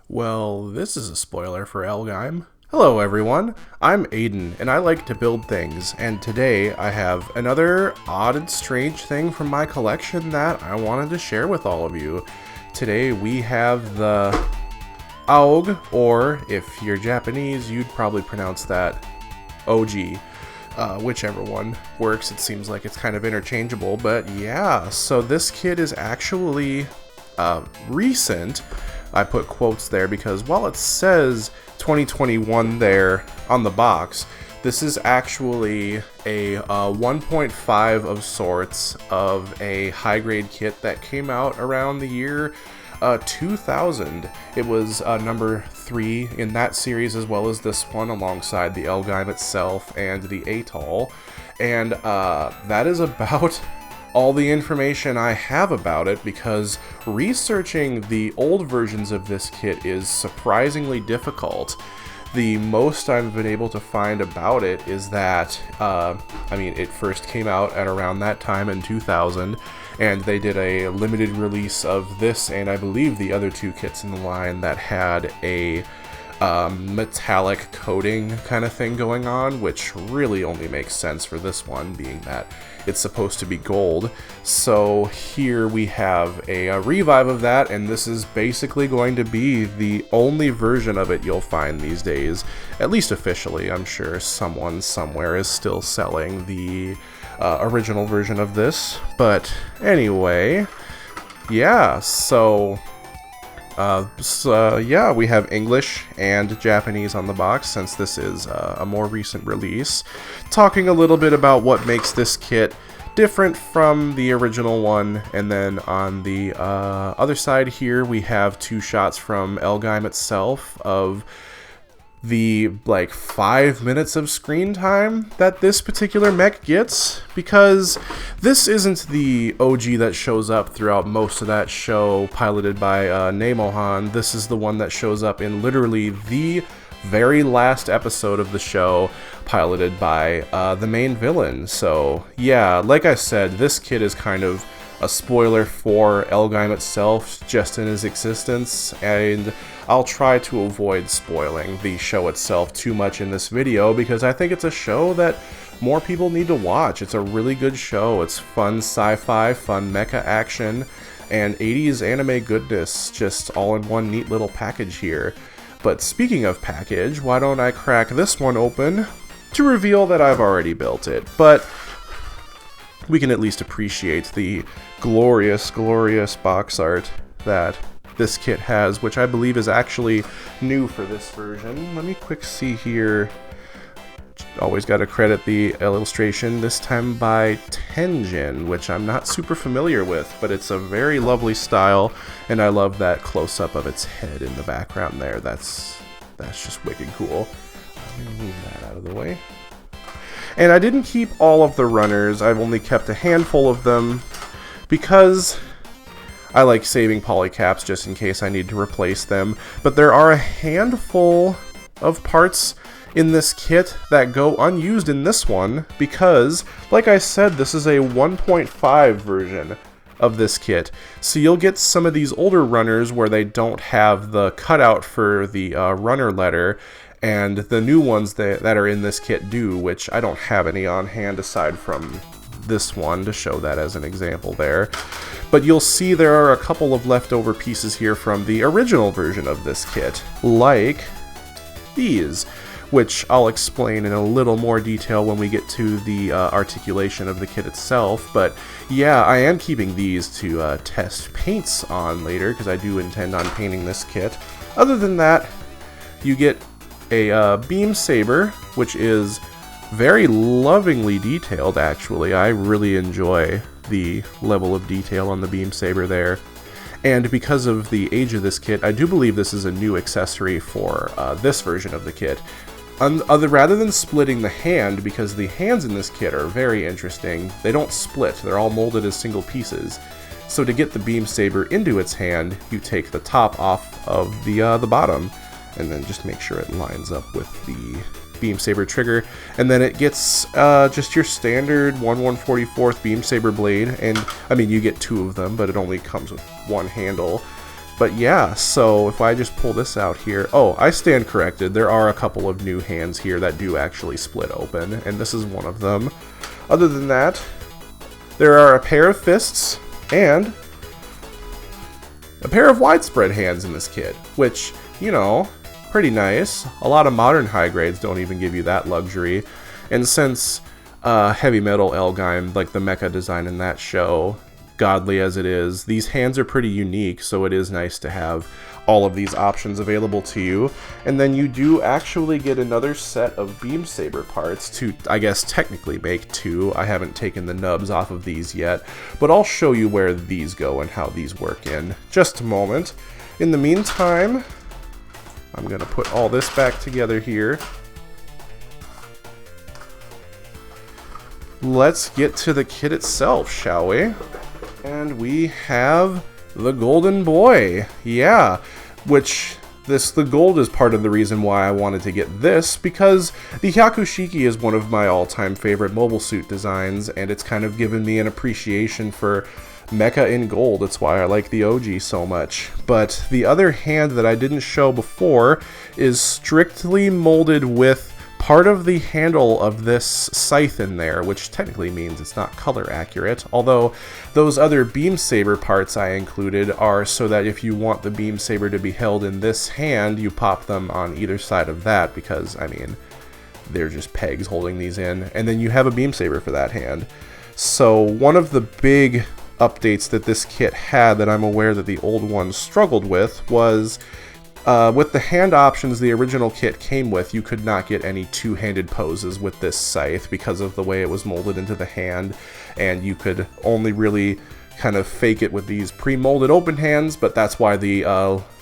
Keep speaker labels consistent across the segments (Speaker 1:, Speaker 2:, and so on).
Speaker 1: Well, this is a spoiler for L-Gaim. Hello everyone, I'm Aiden, and I like to build things, and today I have another odd and strange thing from my collection that I wanted to share with all of you. Today we have the Aug, or if you're Japanese, you'd probably pronounce that OG. Whichever one works, it seems like it's kind of interchangeable, but yeah, so this kit is actually recent. I put quotes there because while it says 2021 there on the box, this is actually a 1.5 of sorts of a high-grade kit that came out around the year 2000. It was number 3 in that series, as well as this one alongside the L-Gaim itself and the Atoll. And that is about all the information I have about it, because researching the old versions of this kit is surprisingly difficult. The most I've been able to find about it is that, it first came out at around that time in 2000, and they did a limited release of this and I believe the other two kits in the line that had a metallic coating kind of thing going on, which really only makes sense for this one, being that it's supposed to be gold. So here we have a revive of that, and this is basically going to be the only version of it you'll find these days, at least officially. I'm sure someone somewhere is still selling the original version of this, but anyway, yeah, yeah, we have English and Japanese on the box, since this is a more recent release. Talking a little bit about what makes this kit different from the original one, and then on the other side here we have two shots from L-Gaim itself of the 5 minutes of screen time that this particular mech gets, because this isn't the OG that shows up throughout most of that show piloted by Nemohan. This is the one that shows up in literally the very last episode of the show, piloted by the main villain. So yeah, like I said, this kit is kind of a spoiler for L-Gaim itself, just in his existence, and I'll try to avoid spoiling the show itself too much in this video, because I think it's a show that more people need to watch. It's a really good show. It's fun sci-fi, fun mecha action, and 80s anime goodness, just all in one neat little package here. But speaking of package, why don't I crack this one open to reveal that I've already built it, but we can at least appreciate the glorious, glorious box art that this kit has, which I believe is actually new for this version. Let me quick see here. Always got to credit the illustration, this time by Tenjin, which I'm not super familiar with, but it's a very lovely style, and I love that close-up of its head in the background there. That's just wicked cool. Let me move that out of the way. And I didn't keep all of the runners, I've only kept a handful of them, because I like saving polycaps just in case I need to replace them. But there are a handful of parts in this kit that go unused in this one, because, like I said, this is a 1.5 version of this kit. So you'll get some of these older runners where they don't have the cutout for the runner letter, and the new ones that are in this kit do, which I don't have any on hand aside from this one to show that as an example there. But you'll see there are a couple of leftover pieces here from the original version of this kit, like these, which I'll explain in a little more detail when we get to the articulation of the kit itself. But yeah, I am keeping these to test paints on later, because I do intend on painting this kit. Other than that, you get a beam saber, which is very lovingly detailed, actually. I really enjoy the level of detail on the beam saber there. And because of the age of this kit, I do believe this is a new accessory for this version of the kit. Rather than splitting the hand, because the hands in this kit are very interesting, they don't split, they're all molded as single pieces. So to get the beam saber into its hand, you take the top off of the bottom, and then just make sure it lines up with the beam saber trigger, and then it gets just your standard 1/144th beam saber blade. And I mean, you get two of them, but it only comes with one handle. But yeah, so if I just pull this out here, oh, I stand corrected. There are a couple of new hands here that do actually split open, and this is one of them. Other than that, there are a pair of fists and a pair of widespread hands in this kit, which, you know, pretty nice. A lot of modern high grades don't even give you that luxury. And since Heavy Metal L-Gaim, like the mecha design in that show, godly as it is, these hands are pretty unique, so it is nice to have all of these options available to you. And then you do actually get another set of beam saber parts to, I guess, technically make two. I haven't taken the nubs off of these yet, but I'll show you where these go and how these work in just a moment. In the meantime, I'm gonna put all this back together here. Let's get to the kit itself, shall we? And we have the Golden Boy. Yeah, which the gold is part of the reason why I wanted to get this, because the Hyakushiki is one of my all-time favorite mobile suit designs, and it's kind of given me an appreciation for mecha in gold. That's why I like the OG so much. But the other hand that I didn't show before is strictly molded with part of the handle of this scythe in there, which technically means it's not color accurate, although those other beam saber parts I included are so that if you want the beam saber to be held in this hand, you pop them on either side of that, because, I mean, they're just pegs holding these in, and then you have a beam saber for that hand. So one of the big updates that this kit had that I'm aware that the old one struggled with was with the hand options the original kit came with, you could not get any two-handed poses with this scythe because of the way it was molded into the hand, and you could only really kind of fake it with these pre-molded open hands, but that's why the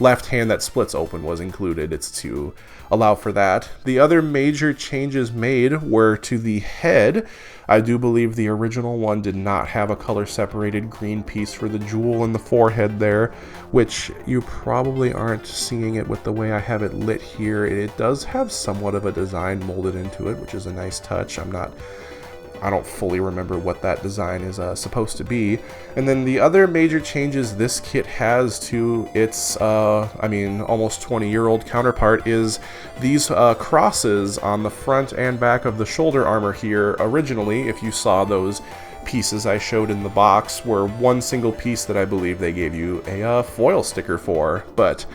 Speaker 1: left hand that splits open was included. It's to allow for that. The other major changes made were to the head. I do believe the original one did not have a color-separated green piece for the jewel in the forehead there, which you probably aren't seeing it with the way I have it lit here. It does have somewhat of a design molded into it, which is a nice touch. I don't fully remember what that design is supposed to be. And then the other major changes this kit has to its, I mean, almost 20-year-old counterpart is these crosses on the front and back of the shoulder armor here. Originally, if you saw those pieces I showed in the box, were one single piece that I believe they gave you a foil sticker for, but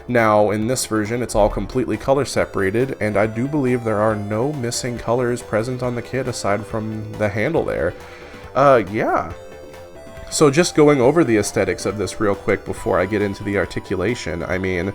Speaker 1: now in this version it's all completely color separated, and I do believe there are no missing colors present on the kit aside from the handle there. Yeah. So just going over the aesthetics of this real quick before I get into the articulation, I mean,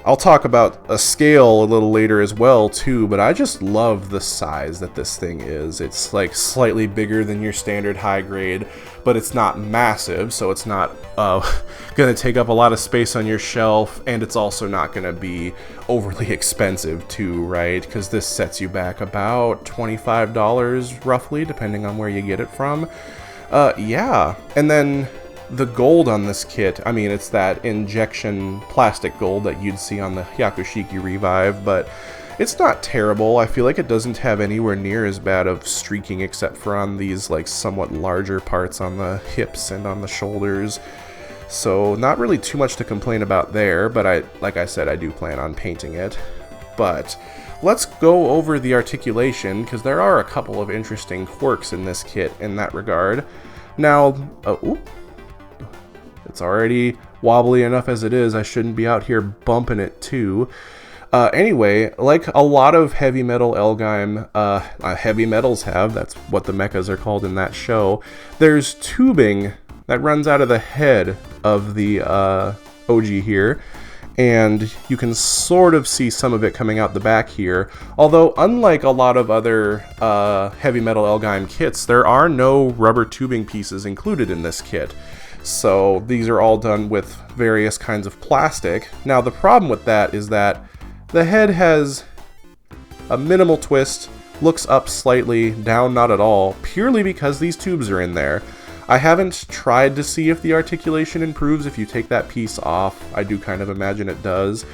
Speaker 1: I'll talk about a scale a little later as well too, but I just love the size that this thing is. It's like slightly bigger than your standard high grade, but it's not massive, so it's not gonna take up a lot of space on your shelf, and it's also not gonna be overly expensive too, right? Because this sets you back about $25 roughly, depending on where you get it from. Yeah, and then the gold on this kit, I mean, it's that injection plastic gold that you'd see on the Hyakushiki Revive, but it's not terrible. I feel like it doesn't have anywhere near as bad of streaking except for on these like somewhat larger parts on the hips and on the shoulders. So not really too much to complain about there, but like I said, I do plan on painting it. But let's go over the articulation, because there are a couple of interesting quirks in this kit in that regard. Now, it's already wobbly enough as it is. I shouldn't be out here bumping it too. Anyway, like a lot of Heavy Metal L-Gaim heavy metals have, that's what the mechas are called in that show, there's tubing that runs out of the head of the OG here, and you can sort of see some of it coming out the back here. Although, unlike a lot of other Heavy Metal L-Gaim kits, there are no rubber tubing pieces included in this kit. So these are all done with various kinds of plastic. Now the problem with that is that the head has a minimal twist, looks up slightly, down not at all, purely because these tubes are in there. I haven't tried to see if the articulation improves if you take that piece off. I do kind of imagine it does.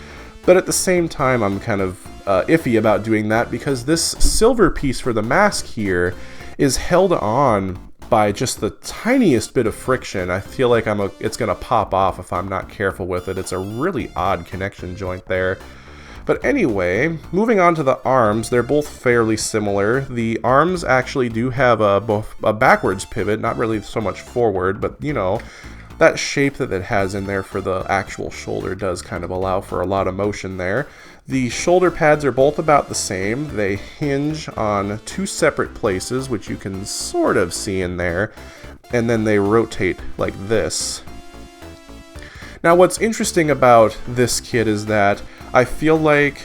Speaker 1: But at the same time, I'm kind of iffy about doing that, because this silver piece for the mask here is held on by just the tiniest bit of friction, I feel like it's going to pop off if I'm not careful with it. It's a really odd connection joint there. But anyway, moving on to the arms, they're both fairly similar. The arms actually do have a backwards pivot, not really so much forward, but you know, that shape that it has in there for the actual shoulder does kind of allow for a lot of motion there. The shoulder pads are both about the same. They hinge on two separate places, which you can sort of see in there, and then they rotate like this. Now what's interesting about this kit is that I feel like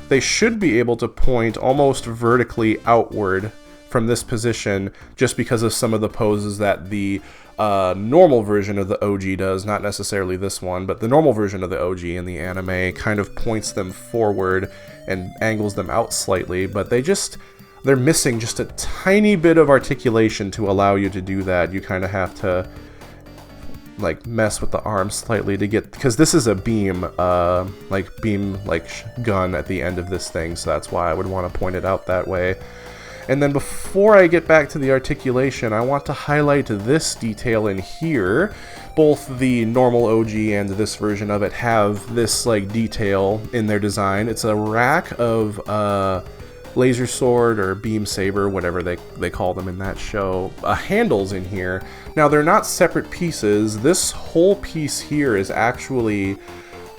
Speaker 1: they should be able to point almost vertically outward from this position just because of some of the poses that the normal version of the OG does, not necessarily this one, but the normal version of the OG in the anime kind of points them forward and angles them out slightly, but they're missing just a tiny bit of articulation to allow you to do that. You kind of have to like mess with the arm slightly to get, because this is a beam gun at the end of this thing, so that's why I would want to point it out that way. And then before I get back to the articulation, I want to highlight this detail in here. Both the normal OG and this version of it have this like detail in their design. It's a rack of laser sword or beam saber, whatever they call them in that show, handles in here. Now they're not separate pieces. This whole piece here is actually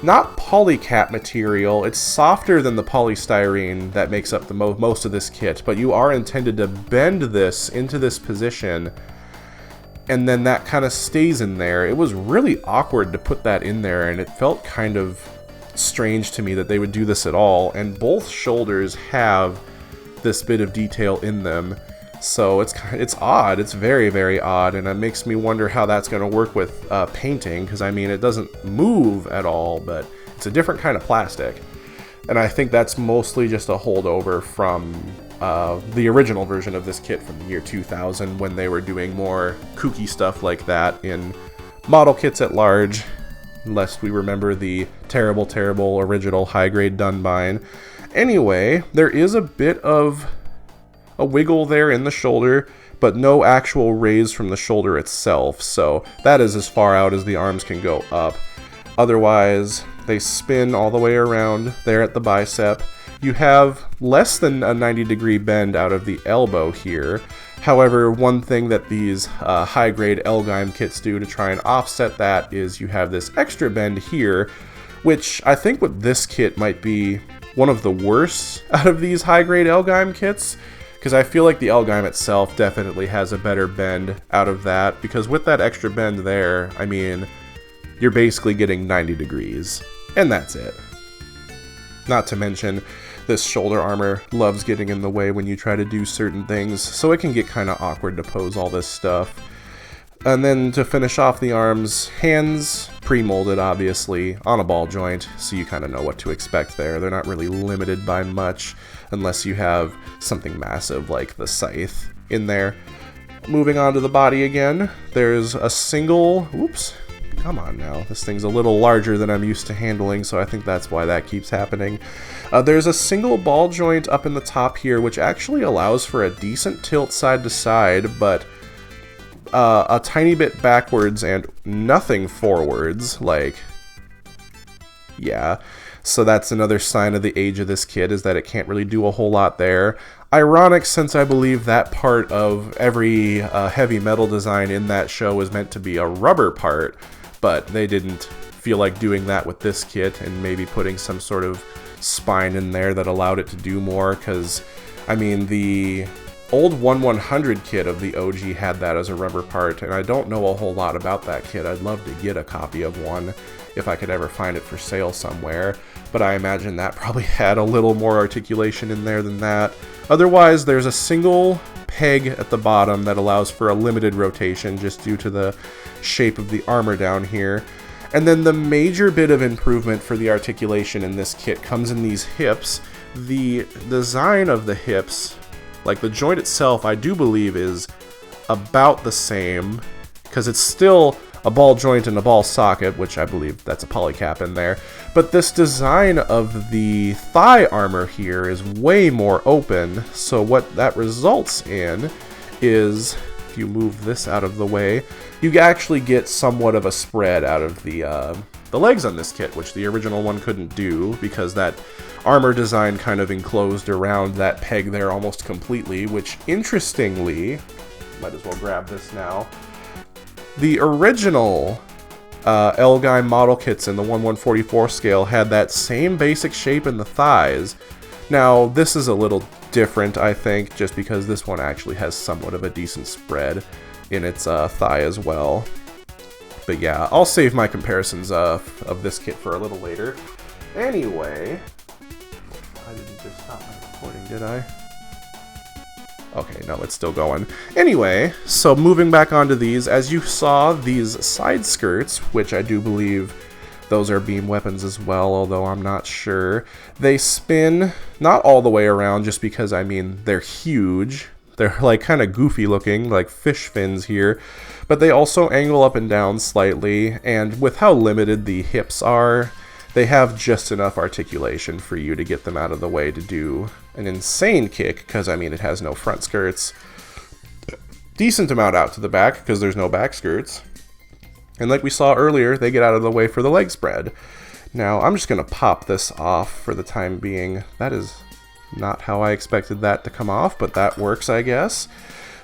Speaker 1: not polycap material. It's softer than the polystyrene that makes up the most of this kit, but you are intended to bend this into this position, and then that kind of stays in there. It was really awkward to put that in there, and it felt kind of strange to me that they would do this at all. And both shoulders have this bit of detail in them, so it's odd. It's very, very odd, and it makes me wonder how that's going to work with painting, because I mean, it doesn't move at all, but it's a different kind of plastic, and I think that's mostly just a holdover from the original version of this kit from the year 2000, when they were doing more kooky stuff like that in model kits at large, lest we remember the terrible, terrible original high-grade Dunbine. Anyway, there is a bit of a wiggle there in the shoulder, but no actual raise from the shoulder itself, so that is as far out as the arms can go up. Otherwise, they spin all the way around there at the bicep. You have less than a 90-degree bend out of the elbow here. However, one thing that these high-grade L-Gaim kits do to try and offset that is you have this extra bend here, which I think with this kit might be one of the worst out of these high-grade L-Gaim kits, because I feel like the L-Gaim itself definitely has a better bend out of that, because with that extra bend there, I mean, you're basically getting 90 degrees, and that's it. Not to mention, this shoulder armor loves getting in the way when you try to do certain things, so it can get kind of awkward to pose all this stuff. And then to finish off the arms, hands pre-molded obviously on a ball joint, so you kind of know what to expect there. They're not really limited by much unless you have something massive like the scythe in there. Moving on to the body again, there's a single, oops, come on now, this thing's a little larger than I'm used to handling, so I think that's why that keeps happening. There's a single ball joint up in the top here, which actually allows for a decent tilt side to side, but a tiny bit backwards and nothing forwards, like, yeah. So that's another sign of the age of this kit, is that it can't really do a whole lot there. Ironic, since I believe that part of every heavy metal design in that show was meant to be a rubber part, but they didn't feel like doing that with this kit, and maybe putting some sort of spine in there that allowed it to do more, because, I mean, the old 1/100 kit of the OG had that as a rubber part, and I don't know a whole lot about that kit. I'd love to get a copy of one if I could ever find it for sale somewhere, but I imagine that probably had a little more articulation in there than that. Otherwise, there's a single peg at the bottom that allows for a limited rotation just due to the shape of the armor down here. And then the major bit of improvement for the articulation in this kit comes in these hips. The design of the hips, like the joint itself, I do believe is about the same, because it's still a ball joint and a ball socket, which I believe that's a polycap in there. But this design of the thigh armor here is way more open, so what that results in is if you move this out of the way, you actually get somewhat of a spread out of the legs on this kit, which the original one couldn't do because that armor design kind of enclosed around that peg there almost completely, which interestingly, might as well grab this now, the original L-Gaim model kits in the 1/144 scale had that same basic shape in the thighs. Now, this is a little different, I think, just because this one actually has somewhat of a decent spread in its thigh as well. But yeah, I'll save my comparisons of this kit for a little later. Anyway, I didn't just stop my recording, did I? Okay, no, it's still going. Anyway, so moving back onto these, as you saw, these side skirts, which I do believe those are beam weapons as well, although I'm not sure. They spin not all the way around just because, I mean, they're huge. They're like kind of goofy looking, like fish fins here. But they also angle up and down slightly, and with how limited the hips are, they have just enough articulation for you to get them out of the way to do an insane kick, because, I mean, it has no front skirts. Decent amount out to the back, because there's no back skirts. And like we saw earlier, they get out of the way for the leg spread. Now, I'm just going to pop this off for the time being. That is not how I expected that to come off, but that works, I guess.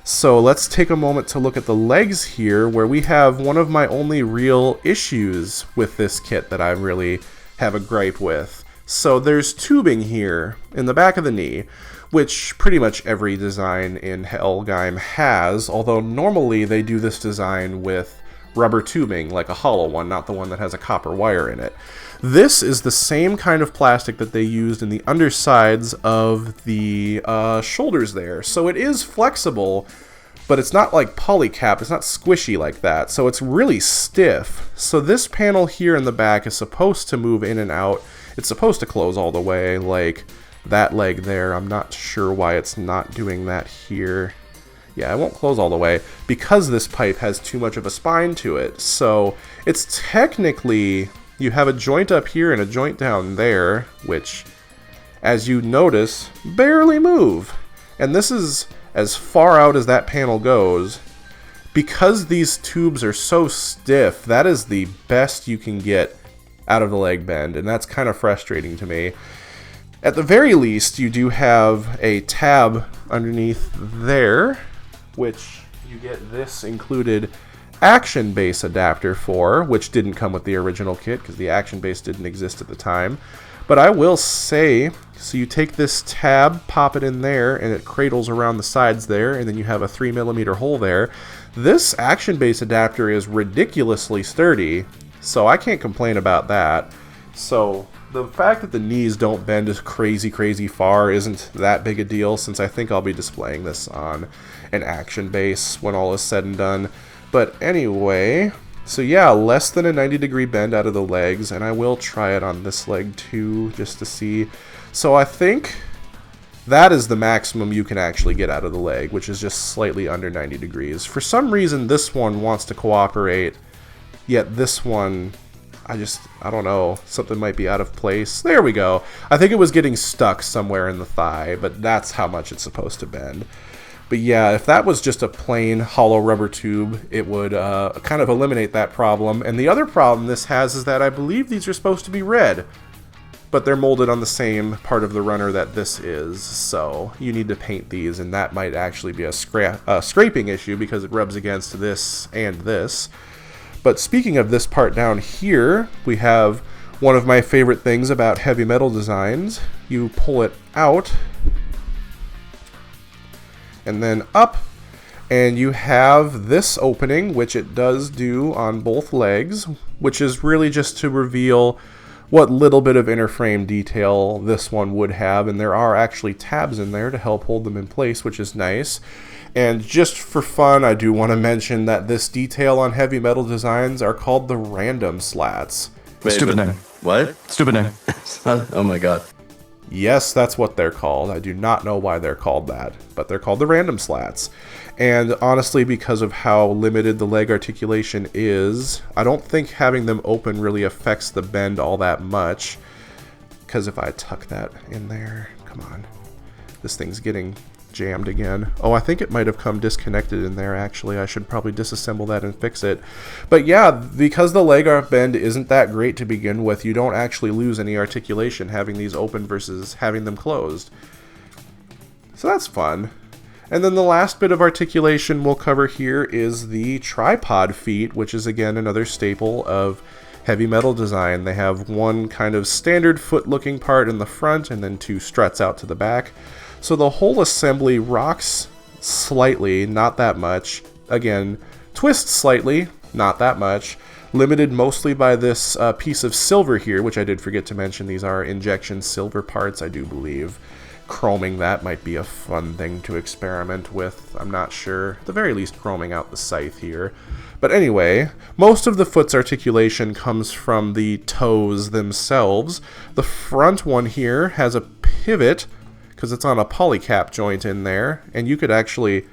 Speaker 1: So let's take a moment to look at the legs here, where we have one of my only real issues with this kit that I really have a gripe with. So there's tubing here in the back of the knee, which pretty much every design in L-Gaim has, although normally they do this design with rubber tubing, like a hollow one, not the one that has a copper wire in it. This is the same kind of plastic that they used in the undersides of the shoulders there. So it is flexible, but it's not like polycap, it's not squishy like that, so it's really stiff. So this panel here in the back is supposed to move in and out. It's supposed to close all the way, like that leg there. I'm not sure why it's not doing that here. Yeah, it won't close all the way because this pipe has too much of a spine to it. So it's technically, you have a joint up here and a joint down there, which, as you notice, barely move. And this is as far out as that panel goes. Because these tubes are so stiff, that is the best you can get out of the leg bend, and that's kind of frustrating to me. At the very least, you do have a tab underneath there, which you get this included action base adapter for, which didn't come with the original kit because the action base didn't exist at the time. But I will say, so you take this tab, pop it in there, and it cradles around the sides there, and then you have a 3mm hole there. This action base adapter is ridiculously sturdy, so I can't complain about that. So the fact that the knees don't bend as crazy far isn't that big a deal, since I think I'll be displaying this on an action base when all is said and done. But anyway, so yeah, less than a 90-degree bend out of the legs, and I will try it on this leg too, just to see. So I think that is the maximum you can actually get out of the leg, which is just slightly under 90 degrees. For some reason, this one wants to cooperate, yet this one, I don't know, something might be out of place. There we go. I think it was getting stuck somewhere in the thigh, but that's how much it's supposed to bend. But yeah, if that was just a plain hollow rubber tube, it would kind of eliminate that problem. And the other problem this has is that I believe these are supposed to be red, but they're molded on the same part of the runner that this is. So you need to paint these, and that might actually be a scraping issue because it rubs against this and this. But speaking of this part down here, we have one of my favorite things about heavy metal designs. You pull it out and then up, and you have this opening, which it does do on both legs, which is really just to reveal what little bit of inner frame detail this one would have, and there are actually tabs in there to help hold them in place, which is nice. And just for fun, I do want to mention that this detail on heavy metal designs are called the random slats.
Speaker 2: Wait,
Speaker 3: Stupid name.
Speaker 2: What?
Speaker 3: Stupid name.
Speaker 2: Oh my god.
Speaker 1: Yes, that's what they're called. I do not know why they're called that, but they're called the random slats. And honestly, because of how limited the leg articulation is, I don't think having them open really affects the bend all that much. Because if I tuck that in there, come on, this thing's getting jammed again. Oh, I think it might have come disconnected in there, actually. I should probably disassemble that and fix it. But yeah, because the leg arc bend isn't that great to begin with, you don't actually lose any articulation having these open versus having them closed. So that's fun. And then the last bit of articulation we'll cover here is the tripod feet, which is again another staple of heavy metal design. They have one kind of standard foot looking part in the front and then two struts out to the back. So the whole assembly rocks slightly, not that much. Again, twists slightly, not that much. Limited mostly by this piece of silver here, which I did forget to mention. These are injection silver parts, I do believe. Chroming that might be a fun thing to experiment with. I'm not sure. At the very least, chroming out the scythe here. But anyway, most of the foot's articulation comes from the toes themselves. The front one here has a pivot, because it's on a polycap joint in there, and you could actually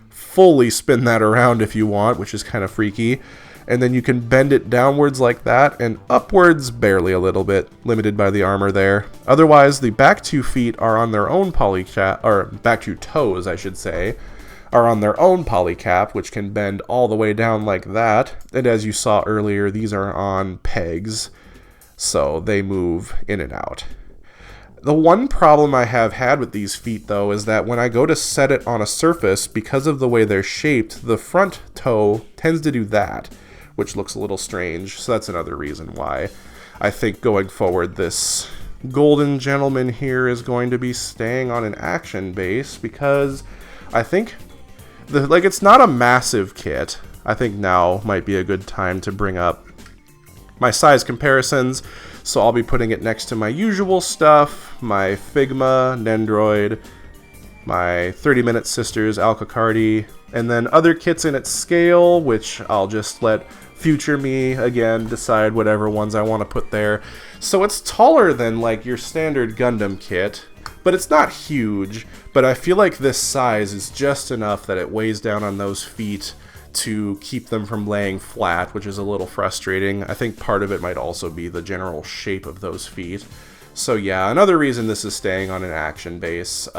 Speaker 1: fully spin that around if you want, which is kind of freaky. And then you can bend it downwards like that, and upwards barely a little bit, limited by the armor there. Otherwise, the back two feet are on their own polycap, or back two toes, I should say, are on their own polycap, which can bend all the way down like that. And as you saw earlier, these are on pegs, so they move in and out. The one problem I have had with these feet, though, is that when I go to set it on a surface, because of the way they're shaped, the front toe tends to do that, which looks a little strange. So that's another reason why I think going forward this golden gentleman here is going to be staying on an action base, because I think it's not a massive kit. I think now might be a good time to bring up my size comparisons. So I'll be putting it next to my usual stuff, my Figma, Nendroid, my 30-Minute Sisters, Alcacardi, and then other kits in its scale, which I'll just let future me, again, decide whatever ones I want to put there. So it's taller than, like, your standard Gundam kit, but it's not huge. But I feel like this size is just enough that it weighs down on those feet to keep them from laying flat, which is a little frustrating. I think part of it might also be the general shape of those feet. So yeah, another reason this is staying on an action base.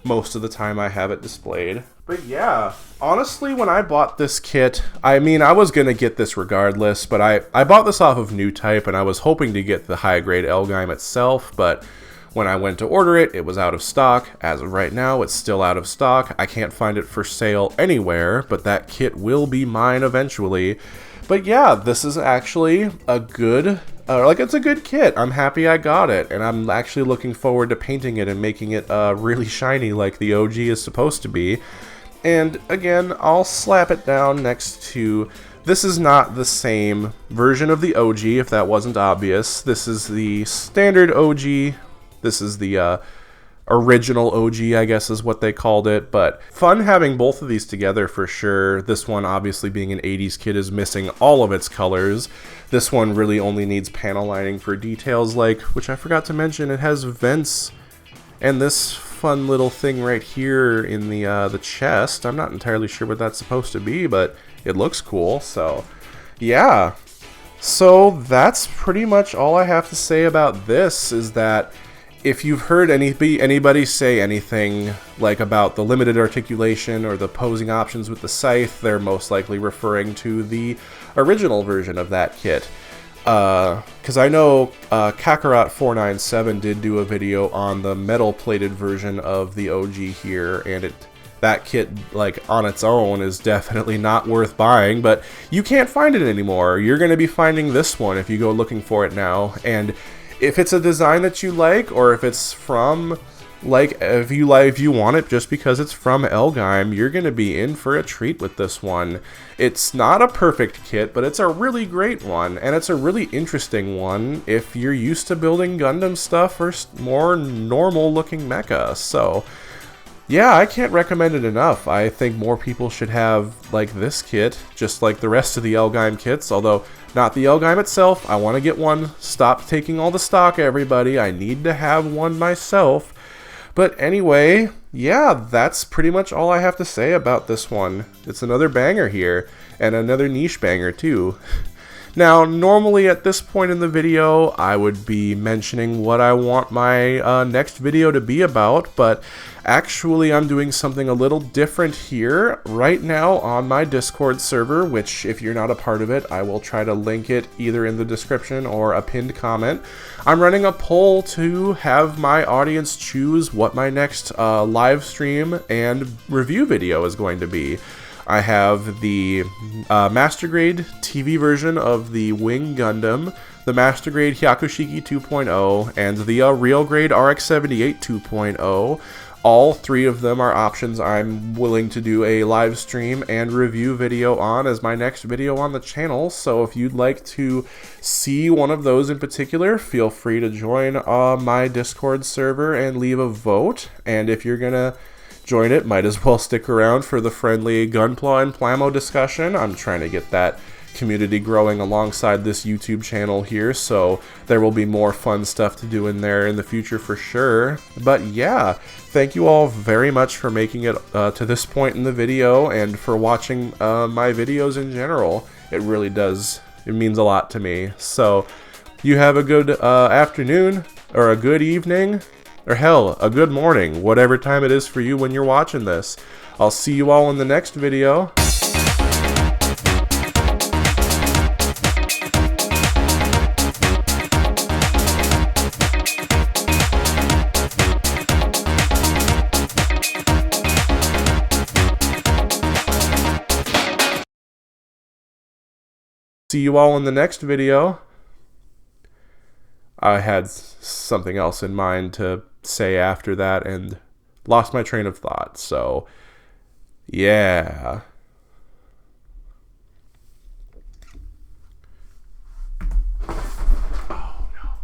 Speaker 1: Most of the time I have it displayed. But yeah, honestly, when I bought this kit, I mean, I was going to get this regardless, but I bought this off of New Type, and I was hoping to get the high-grade L-Gaim itself, but when I went to order it, it was out of stock. As of right now, it's still out of stock. I can't find it for sale anywhere, but that kit will be mine eventually. But yeah, this is actually a good, it's a good kit. I'm happy I got it, and I'm actually looking forward to painting it and making it really shiny like the OG is supposed to be. And again, I'll slap it down next to... This is not the same version of the OG, if that wasn't obvious. This is the standard OG. This is the original OG, I guess is what they called it. But fun having both of these together for sure. This one, obviously being an 80s kit, is missing all of its colors. This one really only needs panel lining for details like, which I forgot to mention, it has vents and this fun little thing right here in the chest. I'm not entirely sure what that's supposed to be, but it looks cool. So yeah, so that's pretty much all I have to say about this, is that if you've heard anybody say anything like about the limited articulation or the posing options with the scythe, they're most likely referring to the original version of that kit. Because I know Kakarot 497 did do a video on the metal-plated version of the OG here, and that kit, like, on its own is definitely not worth buying, but you can't find it anymore. You're going to be finding this one if you go looking for it now, and if it's a design that you like, or if it's from, like, if you want it just because it's from L-Gaim, you're going to be in for a treat with this one. It's not a perfect kit, but it's a really great one, and it's a really interesting one if you're used to building Gundam stuff or more normal-looking mecha. So yeah, I can't recommend it enough. I think more people should have, like, this kit, just like the rest of the L-Gaim kits, although not the L-Gaim itself. I want to get one. Stop taking all the stock, everybody. I need to have one myself. But anyway, yeah, that's pretty much all I have to say about this one. It's another banger here, and another niche banger too. Now, normally at this point in the video, I would be mentioning what I want my next video to be about, but actually I'm doing something a little different here right now on my Discord server, which if you're not a part of it, I will try to link it either in the description or a pinned comment. I'm running a poll to have my audience choose what my next live stream and review video is going to be. I have the Master Grade TV version of the Wing Gundam, the Master Grade Hyakushiki 2.0, and the Real Grade RX-78 2.0. All three of them are options I'm willing to do a live stream and review video on as my next video on the channel. So if you'd like to see one of those in particular, feel free to join my Discord server and leave a vote. And if you're gonna join it, might as well stick around for the friendly Gunpla and Plamo discussion. I'm trying to get that community growing alongside this YouTube channel here, so there will be more fun stuff to do in there in the future for sure. But yeah, thank you all very much for making it to this point in the video and for watching my videos in general. It really does, it means a lot to me. So you have a good afternoon or a good evening, or hell, a good morning, whatever time it is for you when you're watching this. I'll see you all in the next video. See you all in the next video. I had something else in mind to say after that and lost my train of thought, so yeah.